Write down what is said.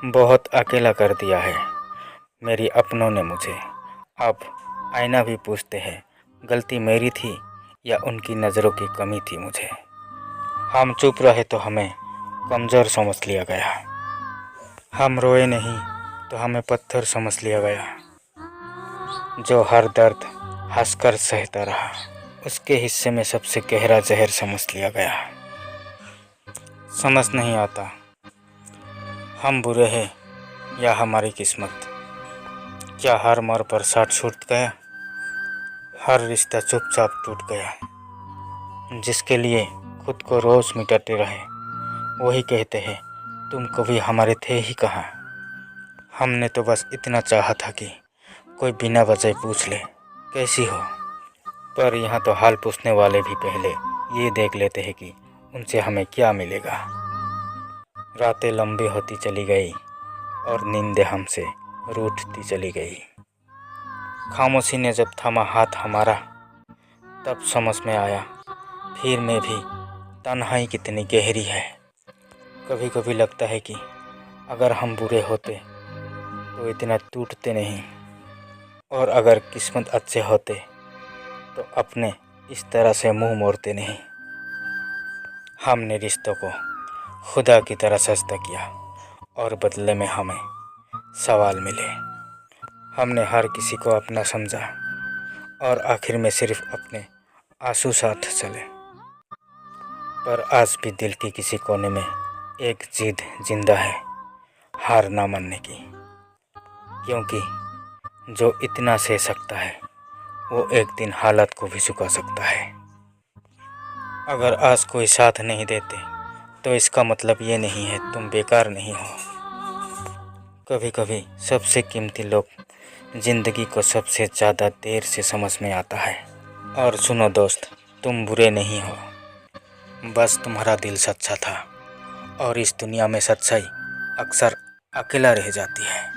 बहुत अकेला कर दिया है मेरी अपनों ने मुझे। अब आईना भी पूछते हैं गलती मेरी थी या उनकी नज़रों की कमी थी मुझे। हम चुप रहे तो हमें कमज़ोर समझ लिया गया, हम रोए नहीं तो हमें पत्थर समझ लिया गया। जो हर दर्द हंसकर सहता रहा उसके हिस्से में सबसे गहरा जहर समझ लिया गया। समझ नहीं आता हम बुरे हैं या हमारी किस्मत। क्या हर मोड़ पर साथ छूट गया, हर रिश्ता चुपचाप टूट गया। जिसके लिए खुद को रोज़ मिटाते रहे वही कहते हैं तुम कभी हमारे थे ही कहाँ। हमने तो बस इतना चाहा था कि कोई बिना वजह पूछ ले कैसी हो, पर यहाँ तो हाल पूछने वाले भी पहले ये देख लेते हैं कि उनसे हमें क्या मिलेगा। रातें लंबी होती चली गई और नींदें हमसे रूठती चली गई। खामोशी ने जब थामा हाथ हमारा तब समझ में आया फिर में भी तन्हाई कितनी गहरी है। कभी कभी लगता है कि अगर हम बुरे होते तो इतना टूटते नहीं, और अगर किस्मत अच्छे होते तो अपने इस तरह से मुंह मोड़ते नहीं। हमने रिश्तों को खुदा की तरह सजदा किया और बदले में हमें सवाल मिले। हमने हर किसी को अपना समझा और आखिर में सिर्फ अपने आंसू साथ चले। पर आज भी दिल की किसी कोने में एक जिद जिंदा है, हार ना मानने की। क्योंकि जो इतना सह सकता है वो एक दिन हालत को भी झुका सकता है। अगर आज कोई साथ नहीं देते तो इसका मतलब ये नहीं है तुम बेकार नहीं हो। कभी कभी सबसे कीमती लोग ज़िंदगी को सबसे ज़्यादा देर से समझ में आता है। और सुनो दोस्त, तुम बुरे नहीं हो, बस तुम्हारा दिल सच्चा था और इस दुनिया में सच्चाई अक्सर अकेला रह जाती है।